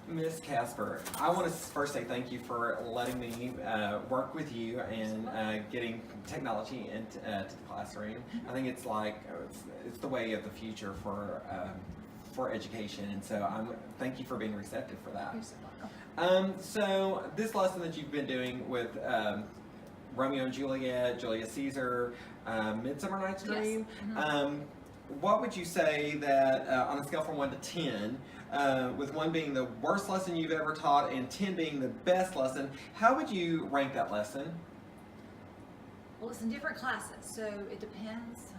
Miss Casper, I want to first say thank you for letting me work with you and getting technology into to the classroom. I think it's like it's the way of the future for education, and so thank you for being receptive for that. You're so welcome. So this lesson that you've been doing with Romeo and Juliet, Julius Caesar, Midsummer Night's Yes. Dream. Mhm. What would you say that on a scale from 1 to 10, with 1 being the worst lesson you've ever taught and 10 being the best lesson, how would you rank that lesson? Well, it's in different classes, so it depends.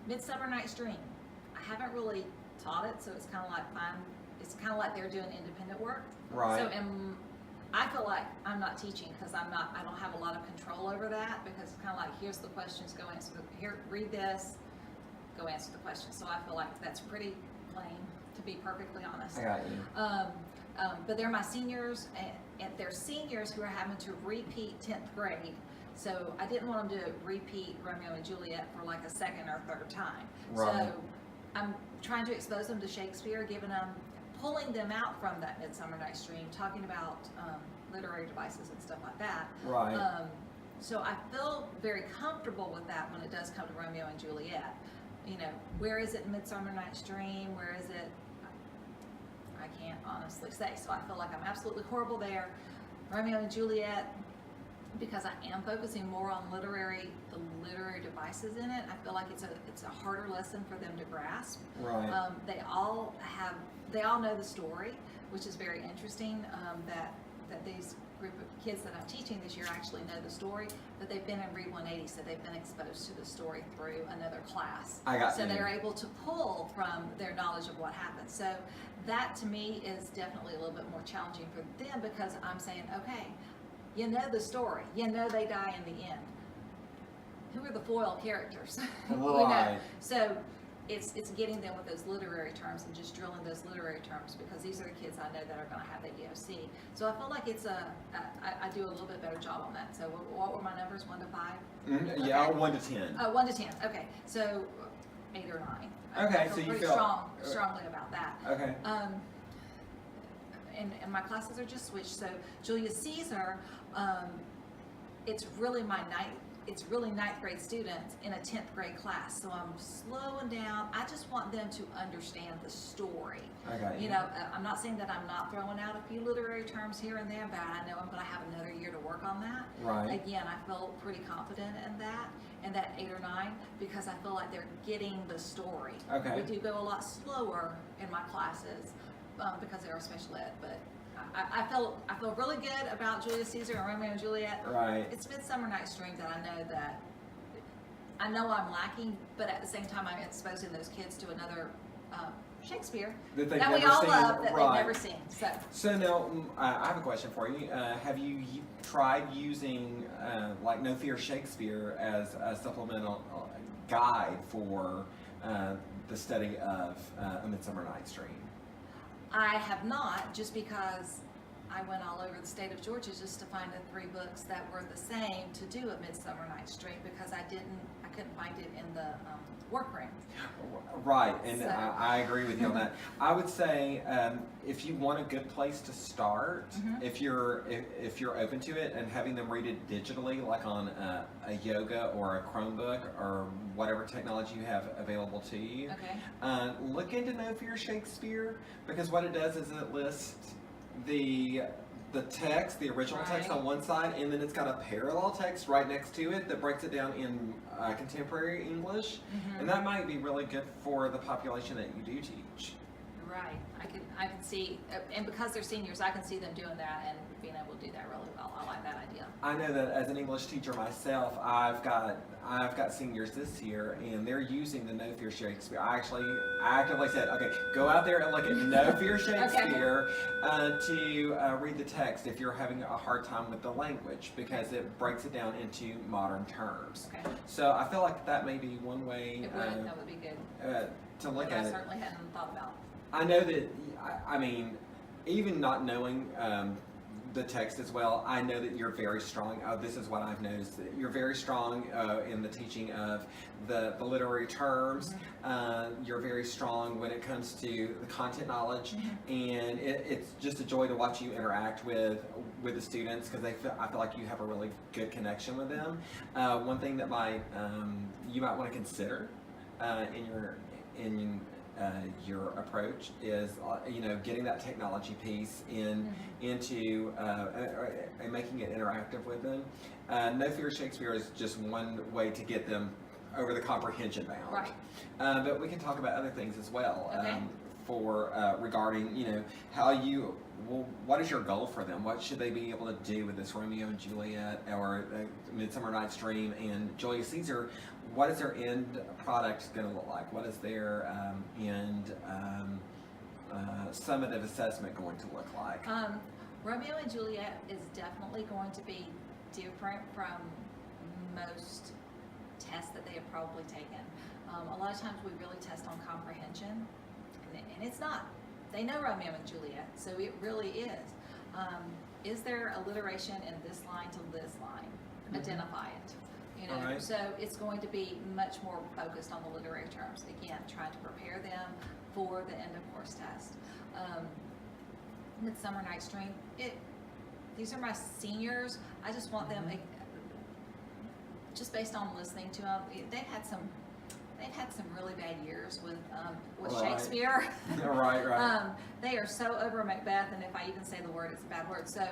Midsummer Night's Dream. I haven't really taught it, so it's kind of like it's kind of like they're doing independent work. Right. So I feel like I'm not teaching because I don't have a lot of control over that, because it's kind of like, here's the questions, go answer here, read this, go answer the questions. So I feel like that's pretty plain, to be perfectly honest. I got you. But they're my seniors, and they're seniors who are having to repeat 10th grade. So I didn't want them to repeat Romeo and Juliet for like a second or third time. Right. So I'm trying to expose them to Shakespeare, pulling them out from that Midsummer Night's Dream, talking about literary devices and stuff like that. Right. So I feel very comfortable with that when it does come to Romeo and Juliet. You know, where is it in Midsummer Night's Dream? Where is it? I can't honestly say. So I feel like I'm absolutely horrible there. Romeo and Juliet, because I am focusing more on the literary devices in it, I feel like it's a harder lesson for them to grasp. Right. They all know the story, which is very interesting. That these group of kids that I'm teaching this year actually know the story, but they've been in Read 180, so they've been exposed to the story through another class. I got so you. they're able to pull from their knowledge of what happened. So that to me is definitely a little bit more challenging for them, because I'm saying, okay, you know the story, you know they die in the end. Who are the foil characters? You know? Right. So it's getting them with those literary terms and just drilling those literary terms, because these are the kids I know that are going to have the EOC. So I feel like I do a little bit better job on that. So what were my numbers? 1 to 5? Yeah, Okay. 1 to 10. 1 to 10. Okay, so 8 or 9. Okay, I so feel you pretty feel strongly about that. Okay. And my classes are just switched. So Julius Caesar, it's really ninth grade students in a 10th grade class. So I'm slowing down. I just want them to understand the story. Okay. You know, I'm not saying that I'm not throwing out a few literary terms here and there, but I know I'm going to have another year to work on that. Right. Again, I feel pretty confident in that 8 or 9, because I feel like they're getting the story. Okay. We do go a lot slower in my classes because they're special ed, but I feel really good about Julius Caesar and Romeo and Juliet. Right. It's Midsummer Night's Dream that I know I'm lacking, but at the same time I'm exposing those kids to another Shakespeare That they've we never all seen, love, that right. they've never seen. So now, I have a question for you. Have you tried using like No Fear Shakespeare as a supplemental guide for the study of A Midsummer Night's Dream? I have not, just because I went all over the state of Georgia just to find the 3 books that were the same to do A Midsummer Night's Dream, because I couldn't find it in the workroom. Right, and So- I agree with you on that. I would say if you want a good place to start, Mhm. if you're open to it and having them read it digitally, like on a Yoga or a Chromebook or whatever technology you have available to you, Okay. look into No Fear Shakespeare, because what it does is it lists the text, the original text Right. on one side, and then it's got a parallel text right next to it that breaks it down in contemporary English, Mhm. and that might be really good for the population that you do teach. Right. I can see, and because they're seniors, I can see them doing that and being able to do that really well. I like that idea. I know that as an English teacher myself, I've got seniors this year, and they're using the No Fear Shakespeare. I actively said, okay, go out there and look at No Fear Shakespeare to read the text if you're having a hard time with the language, because it breaks it down into modern terms. Okay. So I feel like that may be one way That would be good. to look That at I it. certainly hadn't thought about. I know that, I mean, even not knowing the text as well. I know that you're very strong. This is what I've noticed. That you're very strong in the teaching of the literary terms. You're very strong when it comes to the content knowledge, and it's just a joy to watch you interact with the students because I feel like you have a really good connection with them. One thing that you might want to consider in your approach is getting that technology piece into and making it interactive with them. No Fear Shakespeare is just one way to get them over the comprehension bound. Right. But we can talk about other things as well. Okay. Regarding what is your goal for them? What should they be able to do with this Romeo and Juliet or Midsummer Night's Dream and Julius Caesar? What is their end product going to look like? What is their end summative assessment going to look like? Romeo and Juliet is definitely going to be different from most tests that they have probably taken. A lot of times we really test on comprehension, and it's not. They know Romeo and Juliet, so it really is. Is there alliteration in this line to this line? Identify it. Right. So it's going to be much more focused on the literary terms. Again, trying to prepare them for the end of course test. Midsummer Night's Dream. These are my seniors. I just want them, just based on listening to them, they've had some really bad years with Right. Shakespeare. Right. They are so over Macbeth, and if I even say the word, it's a bad word. So,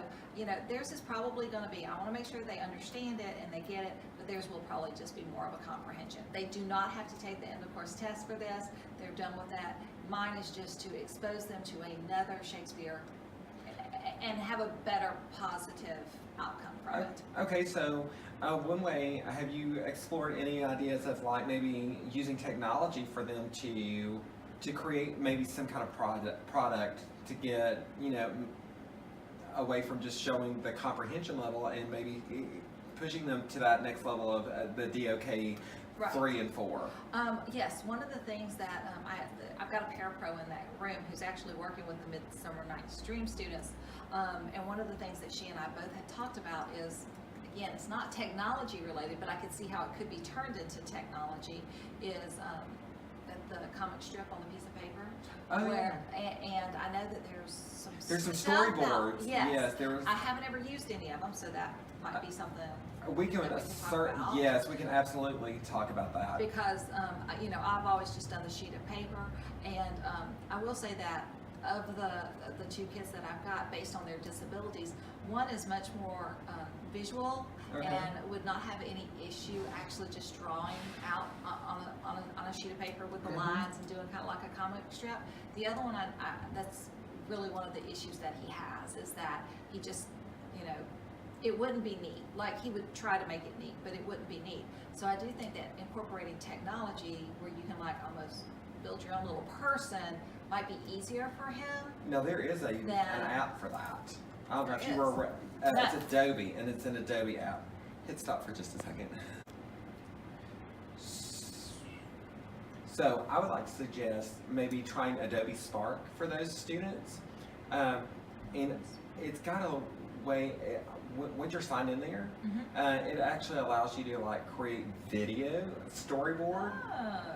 theirs is probably going to be, I want to make sure they understand it and they get it, but theirs will probably just be more of a comprehension. They do not have to take the end of course test for this. They're done with that. Mine is just to expose them to another Shakespeare and have a better positive outcome from it. Okay, so one way, have you explored any ideas of like maybe using technology for them to create maybe some kind of product to get, away from just showing the comprehension level and maybe pushing them to that next level of the DOK Right. 3 and 4? Yes, one of the things that I've got a parapro in that room who's actually working with the Midsummer Night's Dream students, and one of the things that she and I both had talked about is, again, it's not technology related, but I could see how it could be turned into technology, is the comic strip on the piece of paper. Oh, and I know that there's some some stuff out. storyboards. Yes, there was. I haven't ever used any of them, so that might be something. We can that we can talk about. yes, we can absolutely talk about that. Because I've always just done the sheet of paper, and I will say that of the two kids that I've got, based on their disabilities, one is much more visual Okay. and would not have any issue actually just drawing out on a sheet of paper with the lines and doing kind of like a comic strip. The other one, that's really one of the issues that he has, is that he just, it wouldn't be neat. Like, he would try to make it neat, but it wouldn't be neat. So I do think that incorporating technology where you can like almost build your own little person might be easier for him. Now there is an app for that. I don't know if you There were. It's Adobe, and it's an Adobe app. Hit stop for just a second. So I would like to suggest maybe trying Adobe Spark for those students, and it's got a way. Once you're signed in there, it actually allows you to like create video storyboard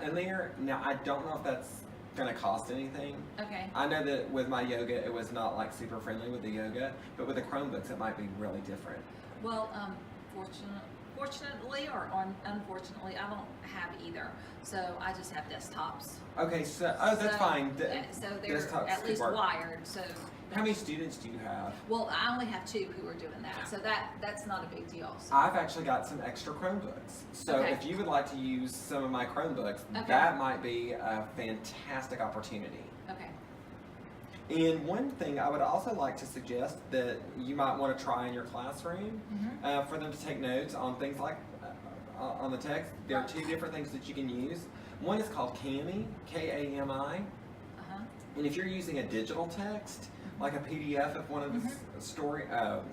in there. Now I don't know if that's going to cost anything. Okay. I know that with my yoga, it was not like super friendly with the yoga, but with the Chromebooks, it might be really different. Well, fortunately or unfortunately, I don't have either. So I just have desktops. Okay, so that's fine. So they're Desktops at could least work. wired. So How many students do you have? well, I only have 2 who are doing that, so that's not a big deal. So. I've actually got some extra Chromebooks. So Okay. if you would like to use some of my Chromebooks, Okay. that might be a fantastic opportunity. Okay. And one thing I would also like to suggest that you might want to try in your classroom for them to take notes on things like on the text. There are 2 different things that you can use. One is called Kami, K-A-M-I. And if you're using a digital text, like a PDF of one of the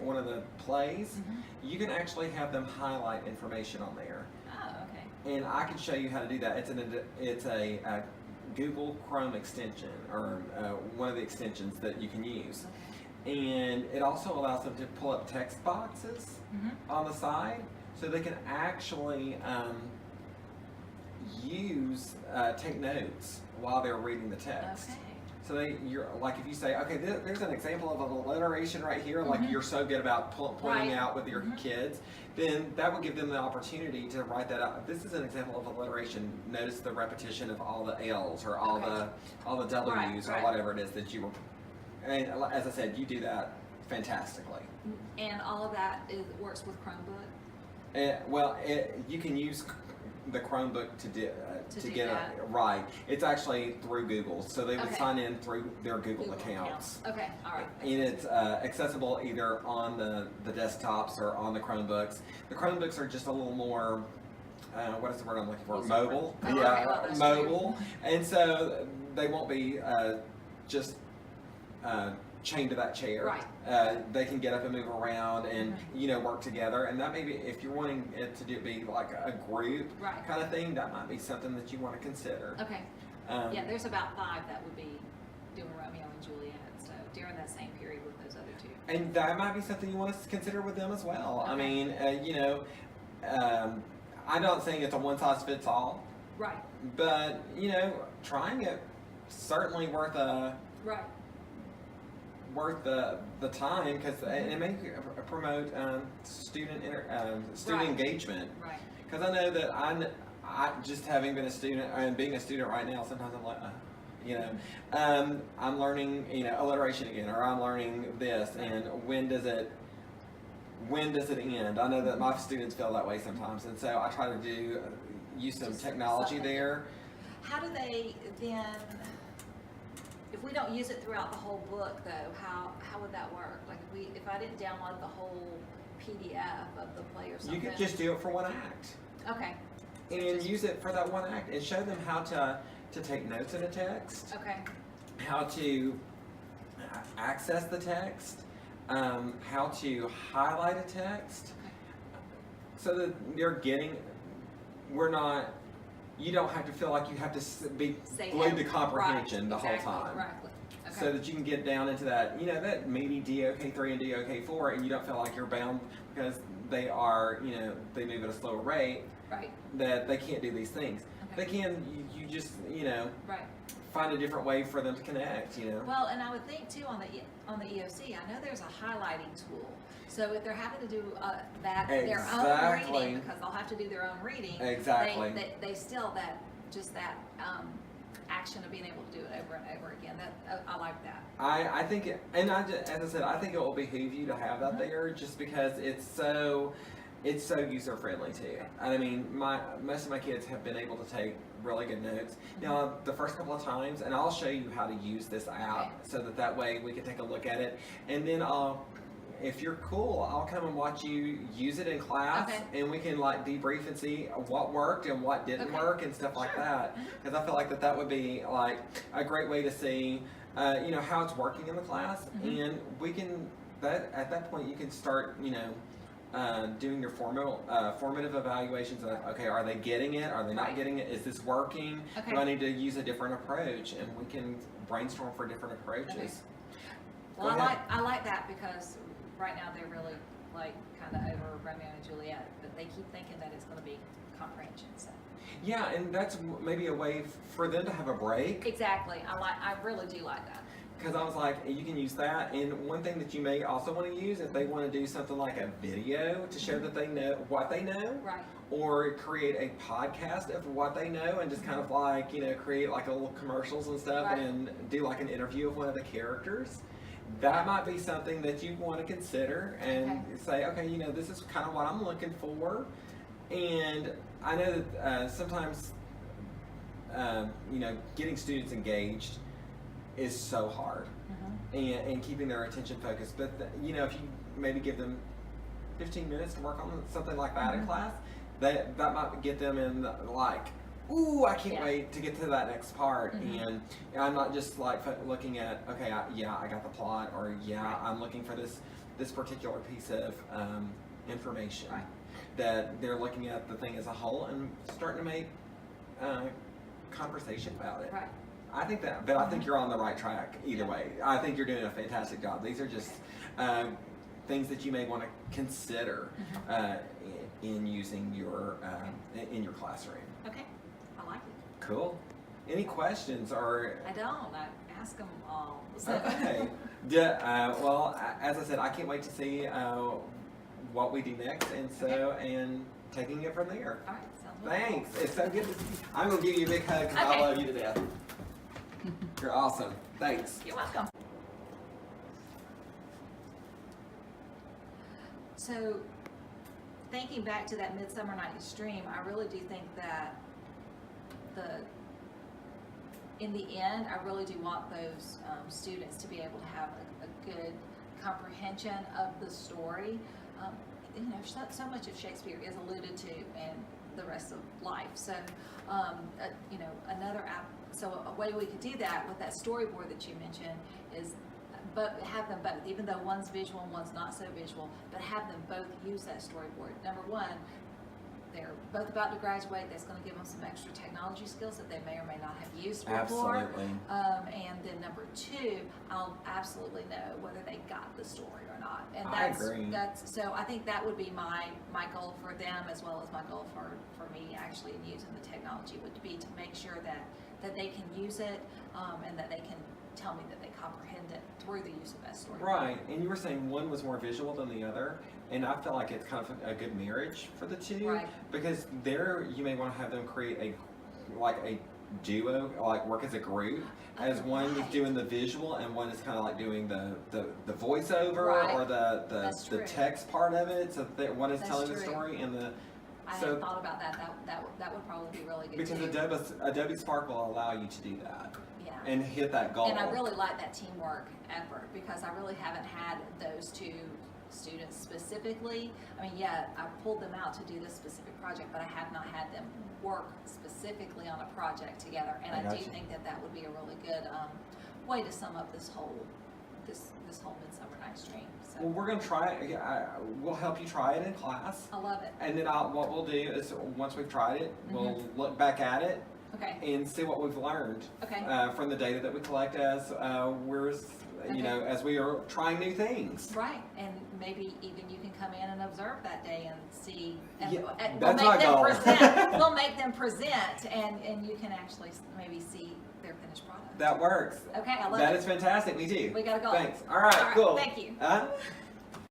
one of the plays, you can actually have them highlight information on there. Oh, okay. And I can show you how to do that. It's a Google Chrome extension, or one of the extensions that you can use. and it also allows them to pull up text boxes on the side, so they can actually take notes while they're reading the text. Okay. So you're like, if you say, okay, there's an example of an alliteration right here, like you're so good about pointing Right. out with your kids, then that would give them the opportunity to write that out. This is an example of alliteration. Notice the repetition of all the L's or all Okay. the W's Right. or whatever it is that you were. And as I said, you do that fantastically. And all of that works with Chromebook? You can use the Chromebook to To do get that. it right. It's actually through Google, so they would Okay. sign in through their Google accounts. Okay, all right. And it's accessible either on the desktops or on the Chromebooks. The Chromebooks are just a little more, what is the word I'm looking for? User Mobile. friendly. Oh, Yeah, okay, well, that's mobile. And so they won't be just chained to that chair. Right. They can get up and move around and work together. And that may be, if you're wanting it to be like a group Right. kind of thing, that might be something that you want to consider. Okay. Um, Yeah, there's about 5 that would be doing Romeo and Juliet, so during that same period with those other 2. And that might be something you want to consider with them as well. I Okay. mean, I'm not saying it's a one size fits all, Right, but trying it certainly worth right. the time, because it may promote student Right. engagement. Right. Because I know that I just having been a student and being a student right now, sometimes I'm like, I'm learning alliteration again, or I'm learning this, and when does it end? I know that my students feel that way sometimes, and so I try to use some Just technology something. there. How do they then, if we don't use it throughout the whole book though, how would that work? Like if I didn't download the whole PDF of the play or something? You could just do it for one act, Okay, and Just- use it for that one act, and show them how to take notes in a text, okay, how to access the text, how to highlight a text, so that you don't have to feel like you have to be Say glued to every- comprehension the right, whole time. Exactly, okay. So that you can get down into that, that maybe DOK3 and DOK4, and you don't feel like you're bound because they are, they move at a slower rate, Right, that they can't do these things. Okay. They can, you just, right. find a different way for them to connect, Well, and I would think too on the EOC, I know there's a highlighting tool. So if they're having to do their own Exactly. reading, because they'll have to do their own reading. Exactly. They still that action of being able to do it over and over again. I like that. I think, as I said, I think it will behoove you to have that there, just because it's so user friendly too. I mean, most of my kids have been able to take really good notes. Now, the first couple of times, and I'll show you how to use this app, Okay. so that way we can take a look at it, and then if you're cool, I'll come and watch you use it in class, Okay. and we can debrief and see what worked and what didn't Okay. work and stuff like Sure. that. Because I feel like that would be like a great way to see, how it's working in the class, and we can at that point you can start, doing your formative evaluations of, okay, are they getting it? Are they not Right. getting it? Is this working? Okay. Do I need to use a different approach? And we can brainstorm for different approaches. Okay. Go Well, ahead. I like that because right now they're really kind of over Romeo and Juliet, but they keep thinking that it's going to be comprehension. So Yeah, and that's maybe a way for them to have a break. exactly, I really do like that. Because I was like, you can use that. And one thing that you may also want to use, if they want to do something like a video to show that they know what they know, Right. or create a podcast of what they know, and just kind of create a little commercials and stuff, Right. and do an interview of one of the characters. That might be something that you want to consider and say, okay, this is kind of what I'm looking for. And I know that sometimes, getting students engaged is so hard, and keeping their attention focused. But if you maybe give them 15 minutes to work on something like that in class, that might get them in ooh, I can't Yeah. wait to get to that next part. And I'm not just looking at, okay, I got the plot, or I'm looking for this particular piece of information. Right. That they're looking at the thing as a whole and starting to make conversation about it. Right. I think that, but I think you're on the right track either way. I think you're doing a fantastic job. These are just things that you may want to consider in using your in your classroom. Okay, I like it. Cool. Any questions or? I don't. I ask them all. So. Okay. Well, as I said, I can't wait to see what we do next, and and taking it from there. All right, sounds wonderful. Thanks. It's so good to see you. I'm gonna give you a big hug because I Okay. love you to death. You're awesome. Thanks. You're welcome. So, thinking back to that Midsummer Night's Dream, I really do think that in the end, I really do want those students to be able to have a good comprehension of the story. You know, so much of Shakespeare is alluded to in the rest of life. So, you know, so a way we could do that with that storyboard that you mentioned is have them both, even though one's visual and one's not so visual, but have them both use that storyboard. Number one, they're both about to graduate. That's going to give them some extra technology skills that they may or may not have used before. Absolutely. And then number two, I'll absolutely know whether they got the story or not. And I agree. So I think that would be my goal for them, as well as my goal for me actually in using the technology, would be to make sure that they can use it and that they can tell me that they comprehend it through the use of that story. Right, and you were saying one was more visual than the other, and I feel like it's kind of a good marriage for the two. Right. Because there you may want to have them create a duo, like work as a group, as one is Right. doing the visual and one is kind of like doing the voiceover Right. or the That's true. text part of it. So that one is That's telling the true. story and the I so hadn't thought about that. That would probably be really good because too. Adobe Spark will allow you to do that Yeah. and hit that goal. And I really like that teamwork effort because I really haven't had those two students specifically. I mean, yeah, I pulled them out to do this specific project, but I have not had them work specifically on a project together. And I I do gotcha. think that would be a really good way to sum up this whole Midsummer Night's Dream. So Well, we're gonna try it. We'll help you try it in class. I love it. And then what we'll do is once we've tried it, we'll look back at it Okay. and see what we've learned Okay. from the data that we collect as as we are trying new things. Right, and maybe even you can come in and observe that day and see. And, Yeah, and that's we'll my make them goal. present. We'll make them present, and you can actually maybe see their finished product. That works. Okay, I love That it. is fantastic. Me too. We gotta go. Thanks. All right. Cool. Thank you.